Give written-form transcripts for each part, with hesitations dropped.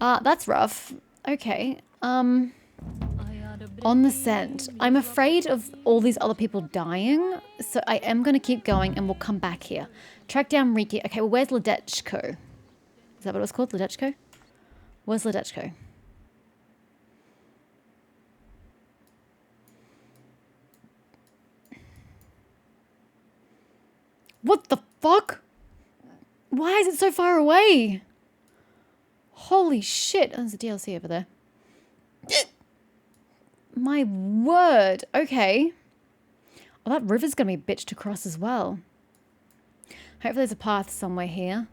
That's rough. Okay. On the scent. I'm afraid of all these other people dying, so I am going to keep going and we'll come back here. Track down Riki. Okay, well, where's Ledechko? Is that what it was called? Ledechko? Where's Ledechko? What the fuck? Why is it so far away? Holy shit. Oh, there's a DLC over there. My word. Okay. Well, that river's going to be a bitch to cross as well. Hopefully there's a path somewhere here.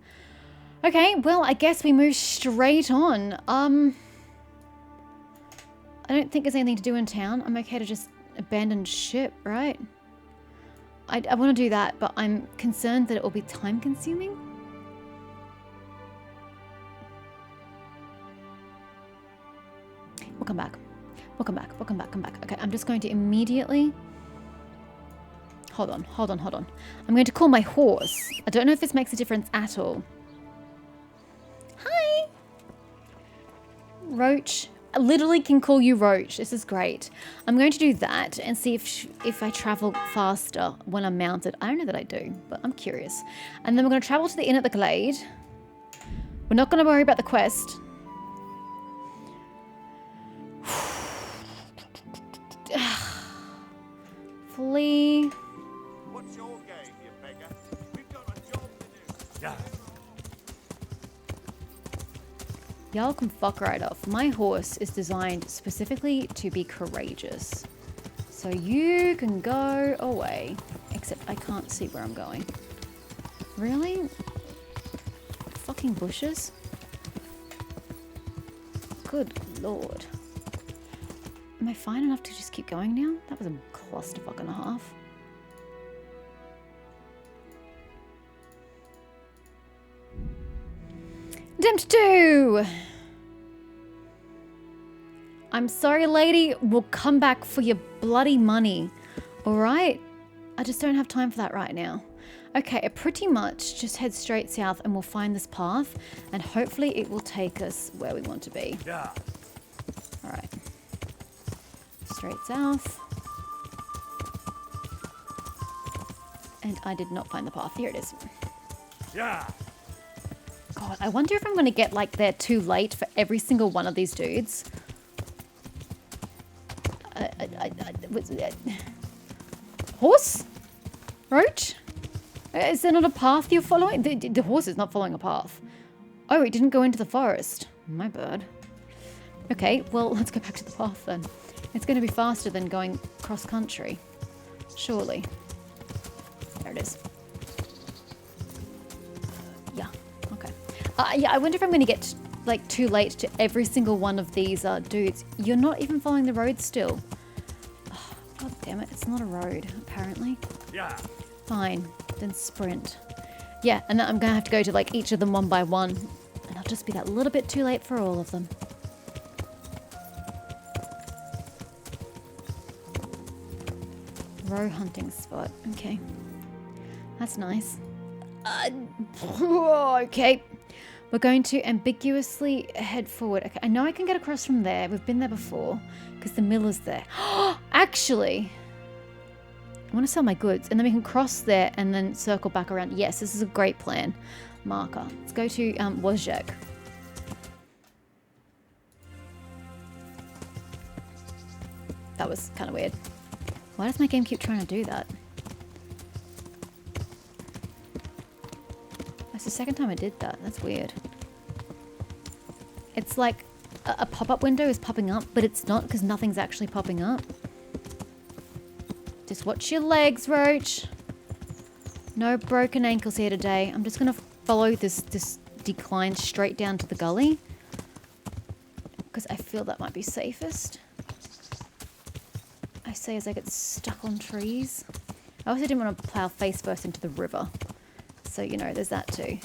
Okay, well, I guess we move straight on. I don't think there's anything to do in town. I'm okay to just abandon ship, right? I want to do that, but I'm concerned that it will be time consuming. We'll come back. We'll come back. We'll come back. Come back. Okay, I'm just going to immediately... Hold on. Hold on. Hold on. I'm going to call my horse. I don't know if this makes a difference at all. Hi! Roach. I literally can call you Roach. This is great. I'm going to do that and see if I travel faster when I'm mounted. I don't know that I do, but I'm curious. And then we're going to travel to the inn at the Glade. We're not going to worry about the quest. Flee. What's your game, you beggar? We've got a job to do. Yeah. Y'all can fuck right off. My horse is designed specifically to be courageous. So you can go away. Except I can't see where I'm going. Really? Fucking bushes? Good lord. Am I fine enough to just keep going now? That was a clusterfuck and a half. Attempt 2! I'm sorry, lady. We'll come back for your bloody money. Alright? I just don't have time for that right now. Okay, pretty much just head straight south and we'll find this path. And hopefully it will take us where we want to be. Yeah. Alright. Straight south. And I did not find the path. Here it is. Yeah. God, I wonder if I'm going to get like there too late for every single one of these dudes. Horse? Roach? Is there not a path you're following? The horse is not following a path. Oh, it didn't go into the forest. My bad. Okay, well, let's go back to the path then. It's going to be faster than going cross country. Surely. There it is. Yeah, okay. Yeah, I wonder if I'm going to get like too late to every single one of these dudes. You're not even following the road still. Oh, God damn it, it's not a road, apparently. Yeah. Fine, then sprint. Yeah, and then I'm going to have to go to like each of them one by one. And I'll just be that little bit too late for all of them. Row hunting spot. Okay. That's nice. Okay. We're going to ambiguously head forward. Okay, I know I can get across from there. We've been there before because the mill is there. Actually, I want to sell my goods and then we can cross there and then circle back around. Yes, this is a great plan. Marker. Let's go to Wozjak. That was kind of weird. Why does my game keep trying to do that? That's the second time I did that. That's weird. It's like a pop-up window is popping up, but it's not because nothing's actually popping up. Just watch your legs, Roach. No broken ankles here today. I'm just going to follow this decline straight down to the gully. Because I feel that might be safest. I say as I get stuck on trees. I also didn't want to plow face first into the river. So, you know, there's that too.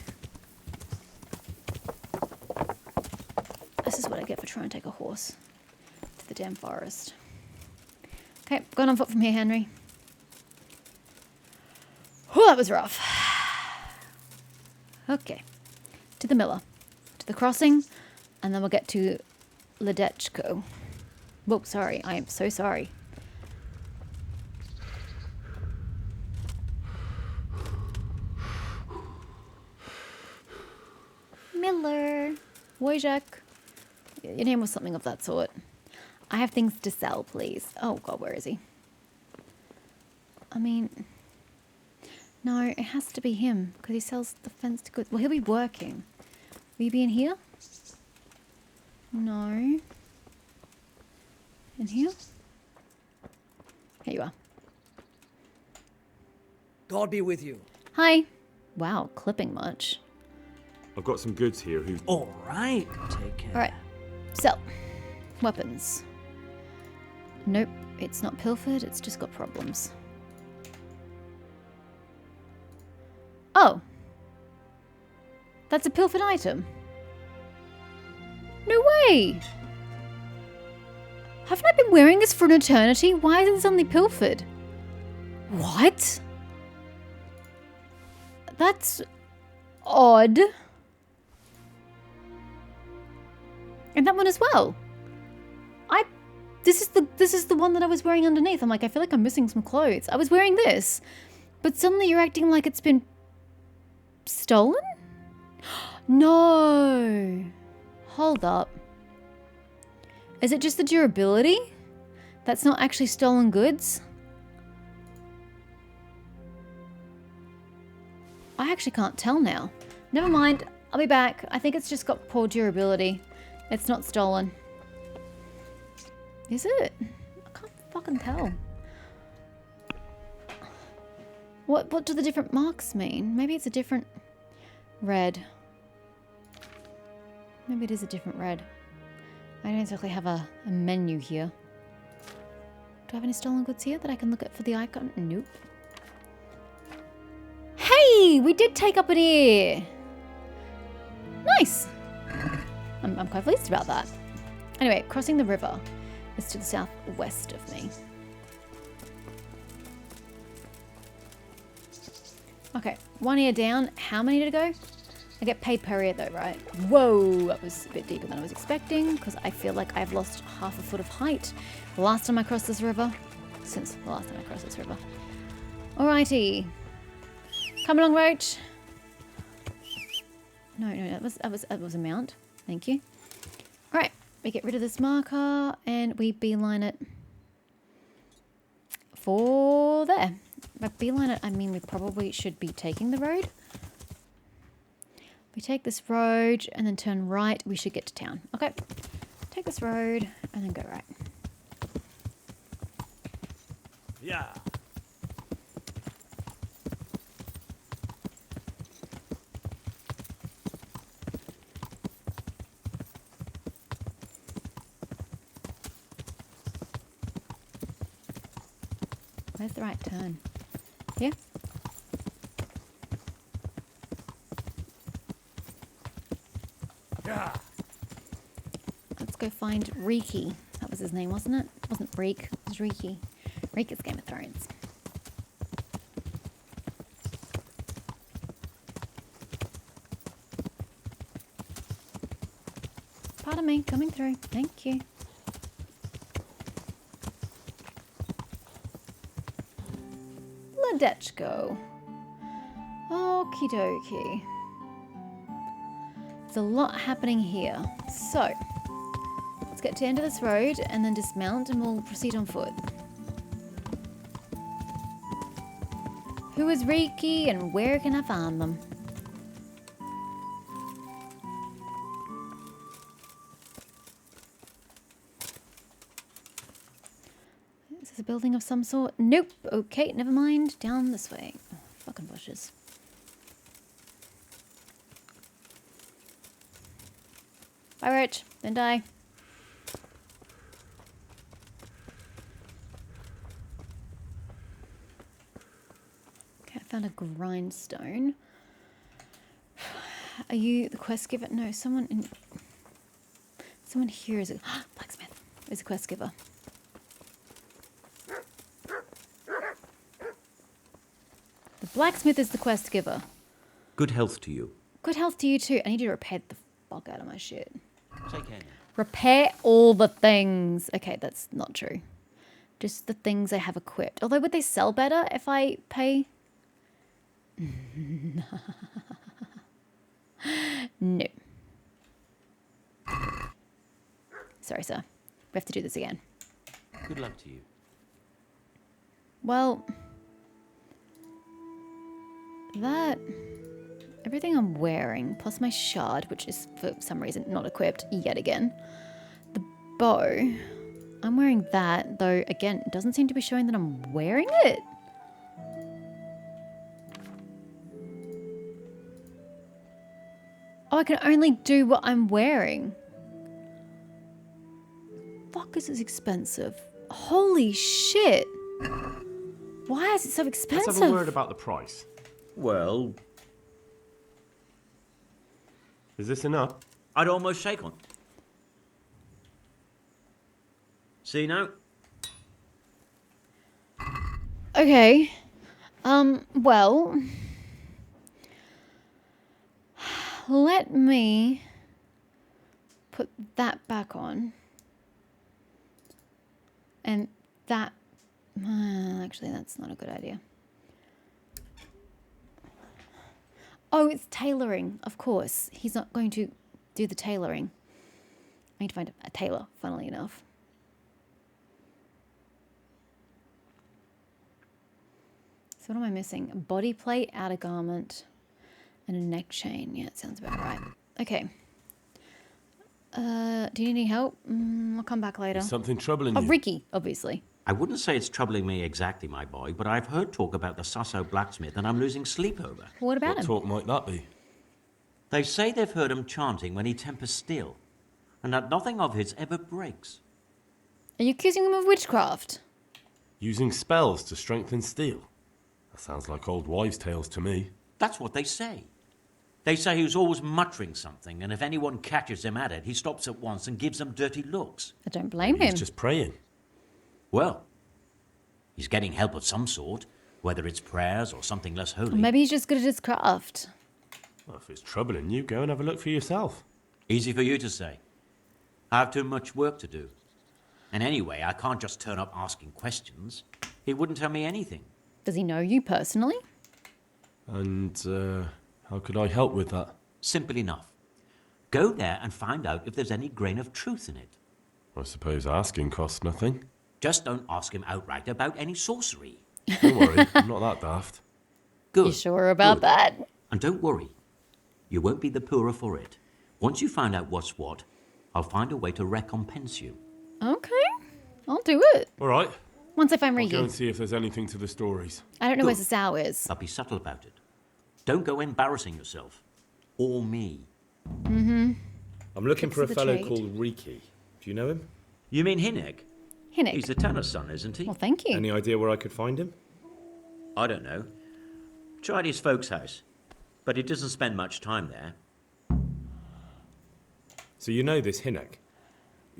This is what I get for trying to take a horse to the damn forest. Okay, going on foot from here, Henry. Oh, that was rough. Okay. To the miller. To the crossing. And then we'll get to Ledechko. Whoa, sorry. I am so sorry. Miller. Wojciech. Your name was something of that sort. I have things to sell, please. Oh, God, where is he? I mean... No, it has to be him, because he sells the fenced goods. Well, he'll be working. Will you be in here? No. In here? Here you are. God be with you. Hi. Wow, clipping much. I've got some goods here who... All right. Take care. Alright. Sell. Weapons. Nope, it's not pilfered, it's just got problems. Oh. That's a pilfered item. No way! Haven't I been wearing this for an eternity? Why is it suddenly pilfered? What? That's odd. And that one as well. This is the one that I was wearing underneath. I'm like, I feel like I'm missing some clothes. I was wearing this, but suddenly you're acting like it's been stolen? No. Hold up. Is it just the durability? That's not actually stolen goods? I actually can't tell now. Never mind. I'll be back. I think it's just got poor durability. It's not stolen. Is it? I can't fucking tell. What do the different marks mean? Maybe it's a different red. Maybe it is a different red. I don't exactly have a menu here. Do I have any stolen goods here that I can look at for the icon? Nope. Hey! We did take up an ear! Nice! I'm quite pleased about that. Anyway, crossing the river is to the southwest of me. Okay, one ear down. How many to go? I get paid per ear though, right? Whoa, that was a bit deeper than I was expecting because I feel like I've lost half a foot of height the last time I crossed this river. Since the last time I crossed this river. Alrighty. Come along, Roach. No, that was a mount. Thank you. Alright, we get rid of this marker and we beeline it for there. By beeline it, I mean we probably should be taking the road. We take this road and then turn right, we should get to town. Okay, take this road and then go right. Yeah. Where's the right turn? Here? Yeah. Let's go find Riki. That was his name, wasn't it? It wasn't Reek, it was Riki. Reek is Game of Thrones. Pardon me, coming through. Thank you. Ledechko. Okie dokie. There's a lot happening here. So, let's get to the end of this road and then dismount and we'll proceed on foot. Who is Riki and where can I find them? Is this a building of some sort? Nope. Okay, never mind. Down this way. Oh, fucking bushes. Bye, Rich. Then die. Okay, I found a grindstone. Are you the quest giver? No, someone here is a blacksmith. Is a quest giver. The blacksmith is the quest giver. Good health to you. Good health to you too. I need you to repair the fuck out of my shit. Take care now. Repair all the things. Okay, that's not true. Just the things I have equipped. Although, would they sell better if I pay? No. Sorry, sir. We have to do this again. Good luck to you. Well, that... Everything I'm wearing, plus my shard, which is for some reason not equipped yet again. The bow. I'm wearing that, though, again, it doesn't seem to be showing that I'm wearing it. Oh, I can only do what I'm wearing. Fuck, this is expensive. Holy shit. Why is it so expensive? Let's have a word about the price. Well, Is this enough? I'd almost shake on. See now? Okay. Well, let me put that back on. And that, actually, that's not a good idea. Oh, it's tailoring, of course. He's not going to do the tailoring. I need to find a tailor, funnily enough. So what am I missing? A body plate, outer garment, and a neck chain. Yeah, it sounds about right. Okay. Do you need any help? I'll come back later. Is something troubling Oh, you? Ricky, obviously. I wouldn't say it's troubling me exactly, my boy, but I've heard talk about the Sasso blacksmith and I'm losing sleep over. What about What him? talk might that be? They say they've heard him chanting when he tempers steel, and that nothing of his ever breaks. Are you accusing him of witchcraft? Using spells to strengthen steel. That sounds like old wives' tales to me. That's what they say. They say he's always muttering something, and if anyone catches him at it, he stops at once and gives them dirty looks. I don't blame He's him. just praying. Well, he's getting help of some sort, whether it's prayers or something less holy. Maybe he's just good at his craft. Well, if it's troubling you, go and have a look for yourself. Easy for you to say. I have too much work to do. And anyway, I can't just turn up asking questions. He wouldn't tell me anything. Does he know you personally? And, how could I help with that? Simple enough. Go there and find out if there's any grain of truth in it. I suppose asking costs nothing. Just don't ask him outright about any sorcery. Don't worry, I'm not that daft. Good. You sure about Good. that? And don't worry. You won't be the poorer for it. Once you find out what's what, I'll find a way to recompense you. Okay. I'll do it. All right, Once I find I'll go Ricky. and see if there's anything to the stories. I don't know where Good. Sasau is. I'll be subtle about it. Don't go embarrassing yourself. Or me. I'm looking for a the fellow trade. called Riki. Do you know him? You mean Hinnick? Hinnick. He's the tanner's son, isn't he? Well, thank you. Any idea where I could find him? I don't know. Tried his folks' house, but he doesn't spend much time there. So you know this Hinnick.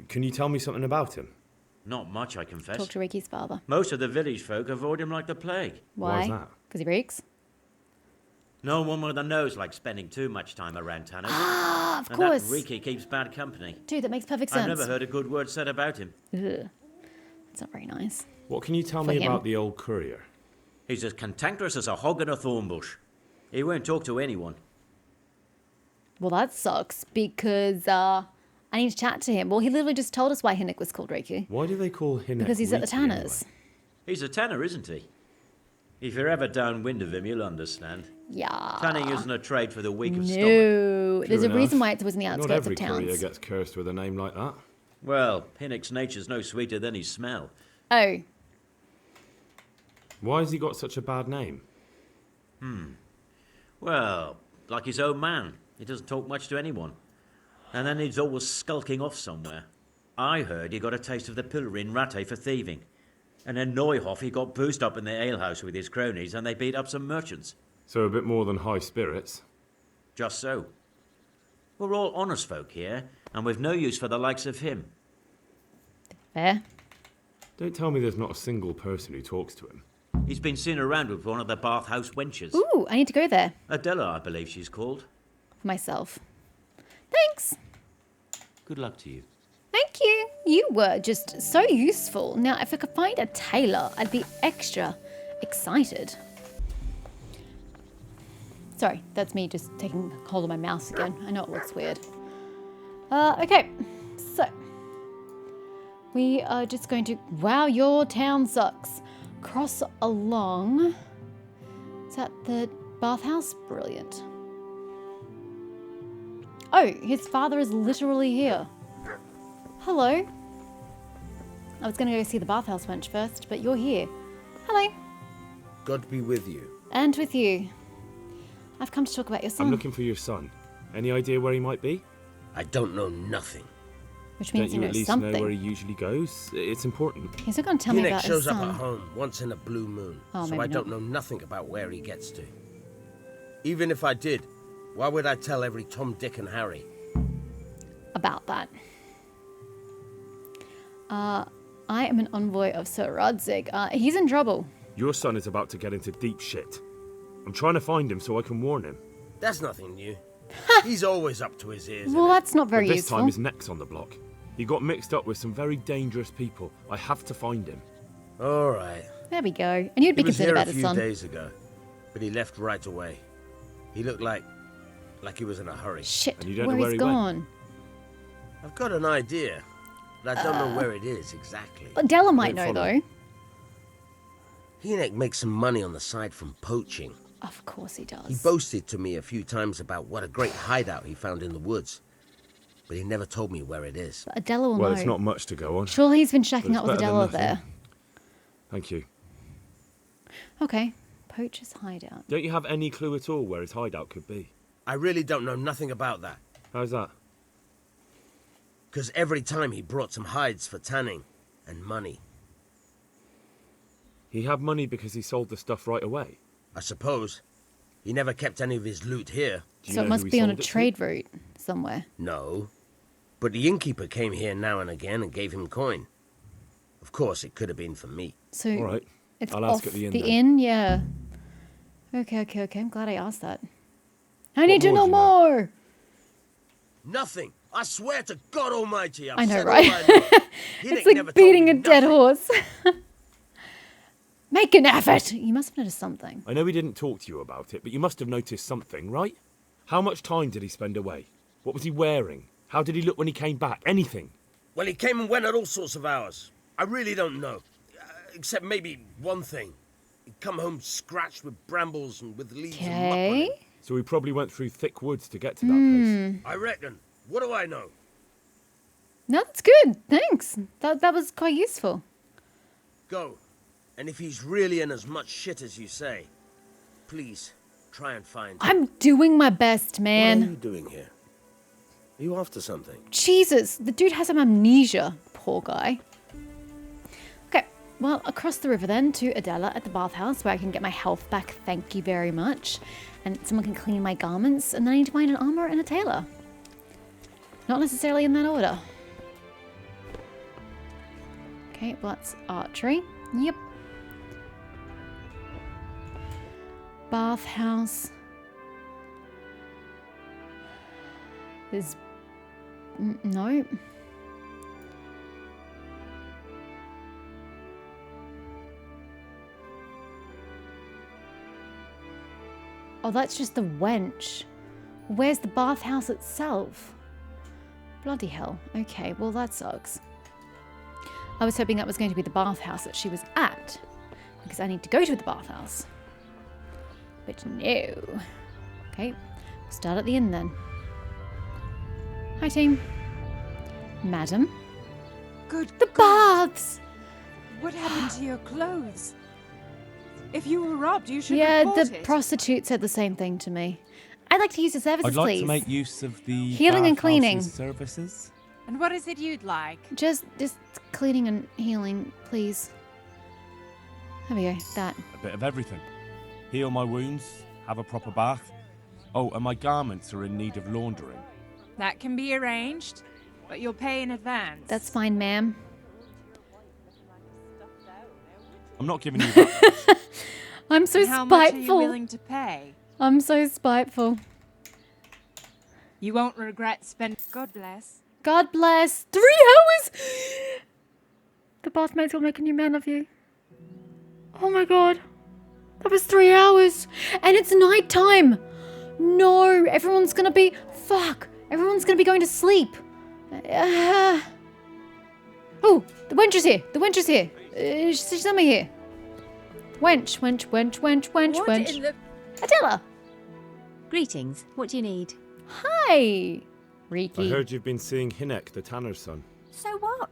Can you tell me something about him? Not much, I confess. Talk to Ricky's father. Most of the village folk avoid him like the plague. Why is Why? that? Because he reeks? No one with a nose likes spending too much time around tanners. Ah, of And course. that Riki keeps bad company. Dude, that makes perfect sense. I've never heard a good word said about him. Ugh. It's not very nice. What can you tell For me him. about the old courier? He's as cantankerous as a hog in a thorn bush. He won't talk to anyone. Well, that sucks because I need to chat to him. Well, he literally just told us why Hinnick was called Riku. Why do they call Hinnick Because he's at the Riki anyway? Tanners. He's a tanner, isn't he? If you're ever downwind of him, you'll understand. Yeah. Tanning isn't a trade for the weak of stomach. No. There's a True reason enough. why it's always in the Not outskirts every of courier towns. gets cursed with a name like that. Well, Hinnick's nature's no sweeter than his smell. Oh. Why has he got such a bad name? Well, like his own man. He doesn't talk much to anyone. And then he's always skulking off somewhere. I heard he got a taste of the pillory in Rattay for thieving. And in Neuhoff he got boozed up in the alehouse with his cronies and they beat up some merchants. So a bit more than high spirits. Just so. We're all honest folk here, and we've no use for the likes of him. Fair. Don't tell me there's not a single person who talks to him. He's been seen around with one of the Bath House wenches. Ooh, I need to go there Adela, I believe she's called. for myself. Thanks. Good luck to you. Thank you. You were just so useful. Now, if I could find a tailor, I'd be extra excited. Sorry, that's me just taking hold of my mouse again. I know it looks weird. Okay, so we are just going to... Wow, your town sucks. Cross along. Is that the bathhouse? Brilliant. Oh, his father is literally here. Hello. I was going to go see the bathhouse wench first, but you're here. Hello. God be with you. And with you. I've come to talk about your son. I'm looking for your son. Any idea where he might be? I don't know nothing. Which means Don't you he at knows least something. know where he usually goes? It's important. He's not going to tell me Eunuch about his shows up son. at home once in a blue moon, Oh, so maybe I don't not. know nothing about where he gets to. Even if I did, why would I tell every Tom, Dick and Harry? About that. I am an envoy of Sir Rodzig. He's in trouble. Your son is about to get into deep shit. I'm trying to find him so I can warn him. That's nothing new. He's always up to his ears. Well, innit? that's not very But this useful. time his neck's on the block. He got mixed up with some very dangerous people. I have to find him. All right. There we go. And you'd be He was concerned here a about his few son. days ago, but he left right away. He looked like he was in a hurry. Shit, And you don't where know where he's he went? gone. I've got an idea, but I don't know where it is exactly. But Della might Don't know, follow. though. Eunuch makes some money on the side from poaching. Of course he does. He boasted to me a few times about what a great hideout he found in the woods, but he never told me where it is. But Adela will Well, know. it's not much to go on. Surely he's been But checking it's out with better than Adela nothing. there. Thank you. Okay. Poacher's hideout. Don't you have any clue at all where his hideout could be? I really don't know nothing about that, How's that? because every time he brought some hides for tanning and money. He had money because he sold the stuff right away. I suppose. He never kept any of his loot here. Do you So it know must who he be on a sold it to? trade route somewhere. No. But the innkeeper came here now and again and gave him coin. Of course, it could have been for me. So All right. it's I'll off ask at the inn the then. inn, yeah. Okay. I'm glad I asked that. I need to more know do you know? more. Nothing. I swear to God Almighty, I've I know, said right? all I know. It's Eunuch never like told beating me a dead nothing. horse. Make an effort. You must have noticed something. I know he didn't talk to you about it, but you must have noticed something, right? How much time did he spend away? What was he wearing? How did he look when he came back? Anything? Well, he came and went at all sorts of hours. I really don't know. Except maybe one thing. He'd come home scratched with brambles and with leaves and muck on him. Okay. So he probably went through thick woods to get to that place. I reckon. What do I know? No, that's good. Thanks. That was quite useful. Go. And if he's really in as much shit as you say, please try and find him. I'm doing my best, What are man. you doing here? Are you after something? Jesus, the dude has some amnesia. Poor guy. Okay, well, across the river then to Adela at the bathhouse where I can get my health back. Thank you very much. And someone can clean my garments. And then I need to find an armor and a tailor. Not necessarily in that order. Okay, well, that's archery. Yep. Bathhouse. There's... no. Oh, that's just the wench. Where's the bathhouse itself? Bloody hell. Okay, well that sucks. I was hoping that was going to be the bathhouse that she was at, because I need to go to the bathhouse. But no. Okay, we'll start at the inn then. Hi, team. Madam. Good The God, baths! what happened to your clothes? If you were robbed, you should Yeah, report the it. prostitute said the same thing to me. I'd like to use your services, I'd like please. to make use of the Healing and bathhouse's cleaning. services. And what is it you'd like? Just cleaning and healing, please. There we go. That. A bit of everything. Heal my wounds, have a proper bath. Oh, and my garments are in need of laundering. That can be arranged, but you'll pay in advance. That's fine, ma'am. I'm not giving you that. I'm so And how much are you spiteful. willing to pay? I'm so spiteful. You won't regret spending. God bless. God bless. 3 hours! The bathmates will make a new man of you. Oh my god. That was 3 hours. And it's night time. No, everyone's gonna be... Fuck. Everyone's gonna be going to sleep. Oh, the wench is here. The wench is here. She's somewhere here. Wench. What in the... Adela. Greetings. What do you need? Hi, I Riki. heard you've been seeing Hinnek, the tanner's son. So what?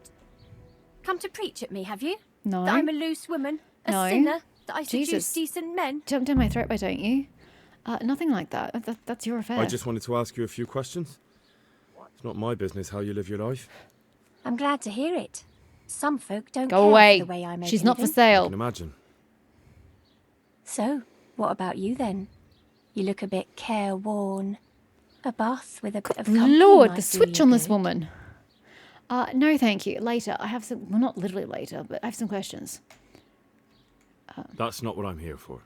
Come to preach at me, have you? No. That I'm a loose woman, a No. sinner, that I seduce Jesus. decent men. Jump down my throat, why don't you? Nothing like that. That's your affair. I just wanted to ask you a few questions. It's not my business how you live your life. I'm glad to hear it. Some folk don't Go care away. for the way I make She's a not for living. I sale. can imagine. So, what about you then? You look a bit careworn. A bath with a bit of company Lord, might the do switch you on this good. woman. No, thank you. Later, I have some... Well, not literally later, but I have some questions. That's not what I'm here for.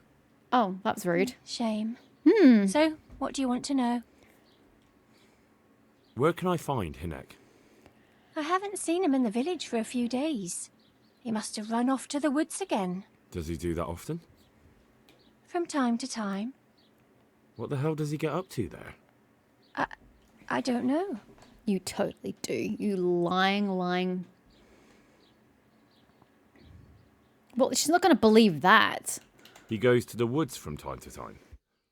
Oh, that's rude. Shame. Hmm. So, what do you want to know? Where can I find Hinnek? I haven't seen him in the village for a few days. He must have run off to the woods again. Does he do that often? From time to time. What the hell does he get up to there? I don't know. You totally do. You lying... Well, she's not going to believe that. He goes to the woods from time to time.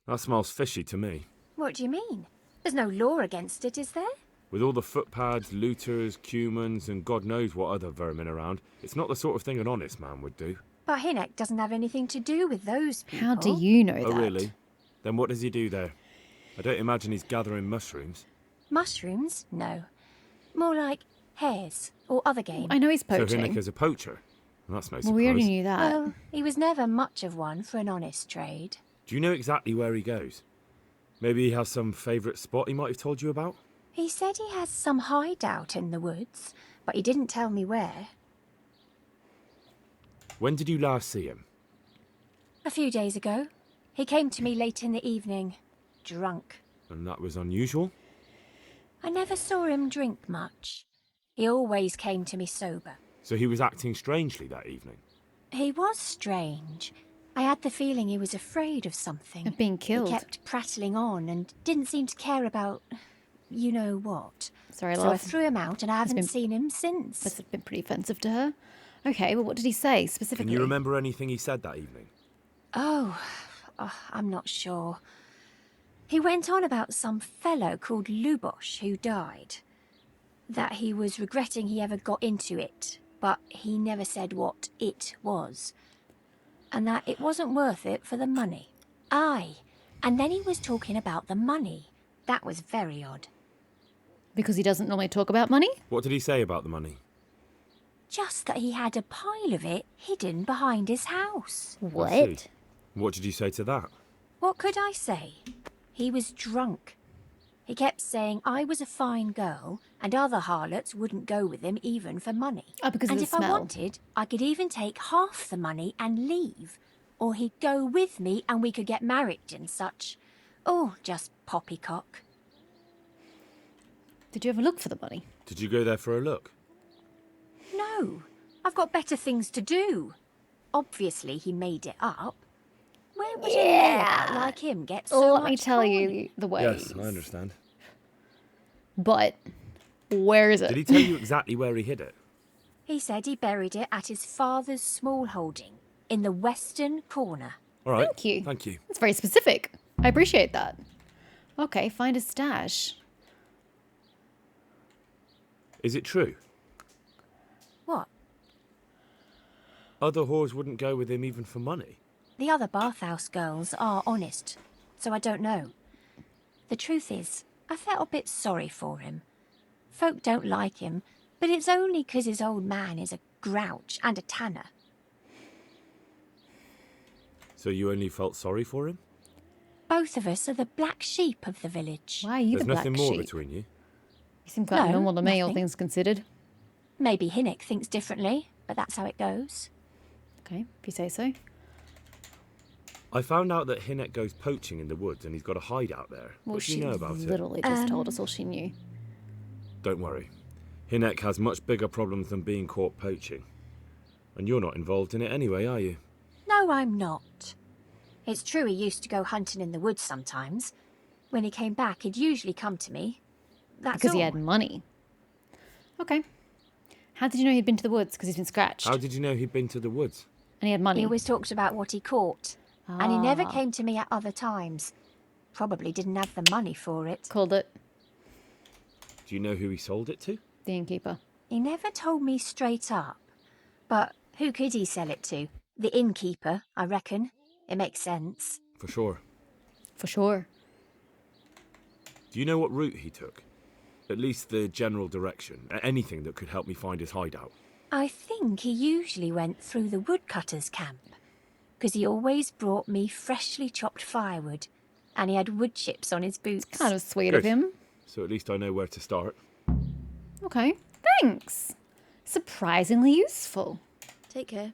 That smells fishy to me. What do you mean? There's no law against it, is there? With all the footpads, looters, cumans, and God knows what other vermin around, it's not the sort of thing an honest man would do. But Hinnek doesn't have anything to do with those people. How do you know Oh, that? really? Then what does he do there? I don't imagine he's gathering mushrooms. Mushrooms? No. More like hares or other game. I know he's So poaching. Hinnek is a poacher? Well, that's no surprise. Well, we already knew that. Well, he was never much of one for an honest trade. Do you know exactly where he goes? Maybe he has some favourite spot he might have told you about? He said he has some hideout in the woods, but he didn't tell me where. When did you last see him? A few days ago. He came to me late in the evening, drunk. And that was unusual? I never saw him drink much. He always came to me sober. So he was acting strangely that evening? He was strange. I had the feeling he was afraid of something. Of being killed. He kept prattling on and didn't seem to care about you know what. Sorry, So I love. threw him out and I haven't been- seen him since. Must have been pretty offensive to her. Okay, well, what did he say specifically? Can you remember anything he said that evening? Oh, I'm not sure. He went on about some fellow called Lubosh who died. That he was regretting he ever got into it, but he never said what it was. And that it wasn't worth it for the money. Aye, and then he was talking about the money. That was very odd. Because he doesn't normally talk about money? What did he say about the money? Just that he had a pile of it hidden behind his house. I see. What? What did you say to that? What could I say? He was drunk. He kept saying I was a fine girl and other harlots wouldn't go with him even for money. Oh, because and of the if I smell. wanted, I could even take half the money and leave. Or he'd go with me and we could get married and such. Oh, just poppycock. Did you ever look for the money? Did you go there for a look? No, I've got better things to do. Obviously, he made it up. Where would a layabout like him get so Let me much tell coin? you the ways. Yes, I understand. But where is it? Did he tell you exactly where he hid it? He said he buried it at his father's small holding in the western corner. All right. Thank you. Thank you. That's very specific. I appreciate that. Okay, find a stash. Is it true? What? Other whores wouldn't go with him even for money. The other bathhouse girls are honest, so I don't know. The truth is, I felt a bit sorry for him. Folk don't like him, but it's only 'cause his old man is a grouch and a tanner. So you only felt sorry for him? Both of us are the black sheep of the village. Why are you There's the black nothing more sheep? between you. You seem quite No, normal to me, all nothing. things considered. Maybe Hinnek thinks differently, but that's how it goes. Okay, if you say so. I found out that Hinnek goes poaching in the woods and he's got a hideout there. Well, What do she you know about it? literally just told us all she knew. Don't worry. Hinek has much bigger problems than being caught poaching. And you're not involved in it anyway, are you? No, I'm not. It's true he used to go hunting in the woods sometimes. When he came back, he'd usually come to me. That's Because all. he had money. Okay. How did you know he'd been to the woods? Because he's been scratched. How did you know he'd been to the woods? And he had money. He always talked about what he caught. And he never came to me at other times. Probably didn't have the money for it. Called it Do you know who he sold it to? the innkeeper. He never told me straight up. But who could he sell it to? The innkeeper, I reckon. It makes sense. For sure. For sure. Do you know what route he took? At least the general direction. Anything that could help me find his hideout. I think he usually went through the woodcutter's camp. Because he always brought me freshly chopped firewood. And he had wood chips on his boots. Kind of sweet of Good. him. So at least I know where to start. Okay. Thanks. Surprisingly useful. Take care.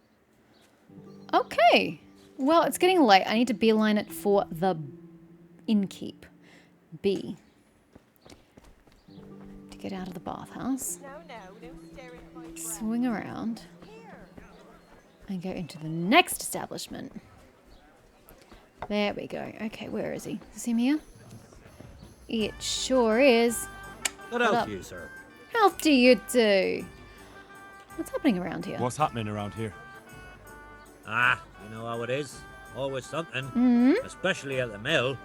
Okay. Well, it's getting late. I need to beeline it for the innkeep. B. To get out of the bathhouse. Swing around. And go into the next establishment. There we go. Okay, where is he? Is him here? It sure is. Good What health up? to you, sir. How do you do? What's happening around here? What's happening around here? Ah, you know how it is. Always something. Hmm? Especially at the mill.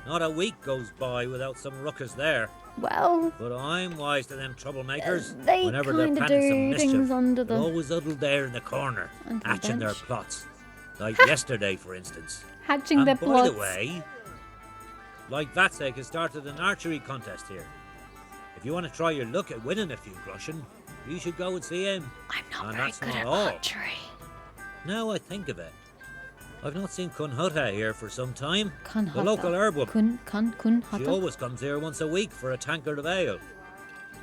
Not a week goes by without some ruckus there. Well, But I'm wise to them troublemakers. they Whenever they're kinda planning some do things mischief, under they're the- always huddled there in the corner, under the hatching their bench. plots. Like yesterday, for instance. hatching And their by plots. the way, like that sake has started an archery contest here. If you want to try your luck at winning a few groschen, you should go and see him. I'm not And very that's good not at all. archery. Now I think of it, I've not seen Kunhuta here for some time. Kunhuta. The local herb woman. She Kunhuta. always comes here once a week for a tankard of ale.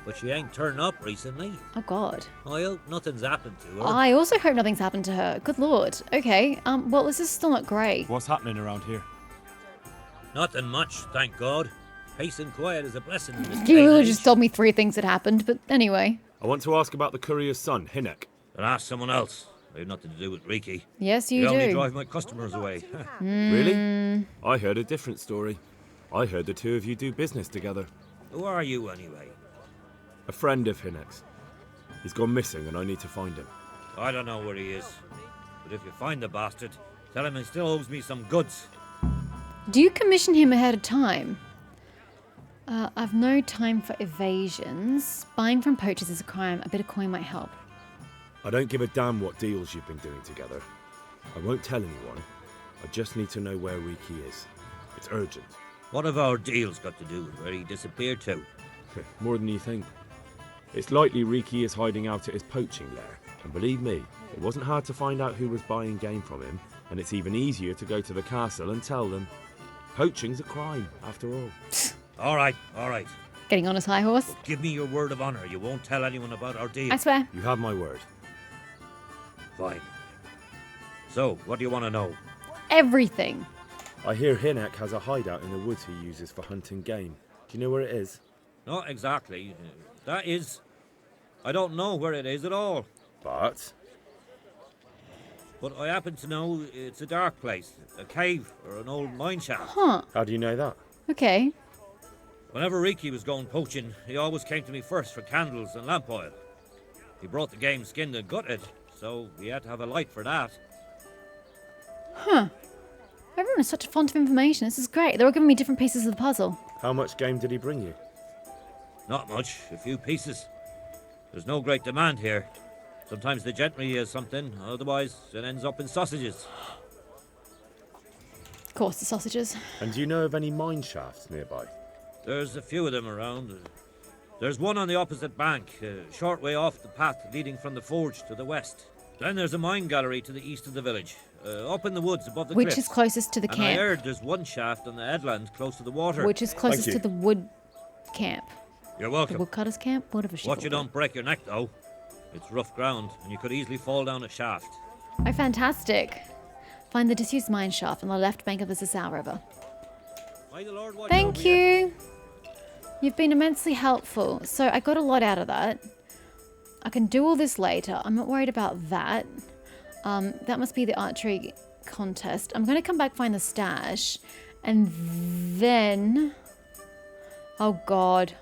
But she ain't turned up recently. Oh God. I hope nothing's happened to her. I also hope nothing's happened to her. Good Lord. Okay. Well, this is still not great. What's happening around here? Nothing much, thank God. Peace and quiet is a blessing in this You day and really age. just told me 3 things that happened, but anyway. I want to ask about the courier's son, Hinek. But ask someone else. I have nothing to do with Riki. Yes, You you only do. drive my customers away. Really? I heard a different story. I heard the two of you do business together. Who are you anyway? A friend of Hinek's. He's gone missing and I need to find him. I don't know where he is. But if you find the bastard, tell him he still owes me some goods. Do you commission him ahead of time? I've no time for evasions. Buying from poachers is a crime. A bit of coin might help. I don't give a damn what deals you've been doing together. I won't tell anyone. I just need to know where Riki is. It's urgent. What have our deals got to do with where he disappeared to? More than you think. It's likely Riki is hiding out at his poaching lair. And believe me, it wasn't hard to find out who was buying game from him, and it's even easier to go to the castle and tell them. Poaching's a crime, after all. All right, all right. Getting on his high horse. Give me your word of honor. You won't tell anyone about our deal. I swear. You have my word. Fine. So, what do you want to know? Everything. I hear Hinek has a hideout in the woods he uses for hunting game. Do you know where it is? Not exactly. That is... I don't know where it is at all. But But I happen to know it's a dark place. A cave or an old mine shaft. Huh. how do you know that? Okay. Whenever Riki was going poaching, he always came to me first for candles and lamp oil. He brought the game skinned and gutted, so he had to have a light for that. Huh. Everyone is such a font of information. This is great. They're all giving me different pieces of the puzzle. How much game did he bring you? Not much, a few pieces. There's no great demand here. Sometimes the gentry has something, otherwise it ends up in sausages. Of course, the sausages. And do you know of any mine shafts nearby? There's a few of them around. There's one on the opposite bank, a short way off the path leading from the forge to the west. Then there's a mine gallery to the east of the village, up in the woods above the Which cliffs. is closest to the And I camp. heard there's one shaft on the headland close to the water. Which is closest you. to the wood camp. You're The welcome. woodcutter's camp? Whatever she Watch you called don't break your neck, though. It's rough ground, and you could easily fall down a shaft. it. Oh, fantastic. Find the disused mine shaft on the left bank of the Sisal River. May the Lord watch Thank over you. You've been immensely helpful. So I got a lot out of that. I can do all this later. I'm not worried about that. That must be the archery contest. I'm going to come back, find the stash. And then... Oh, God.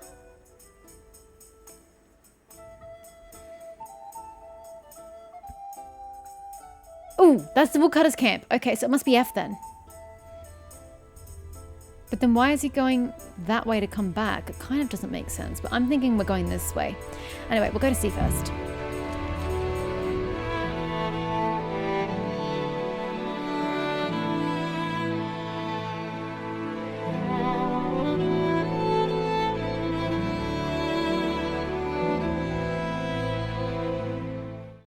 Oh, that's the woodcutter's camp. Okay, so it must be F then. But then why is he going that way to come back? It kind of doesn't make sense, but I'm thinking we're going this way. Anyway, we'll go to C first.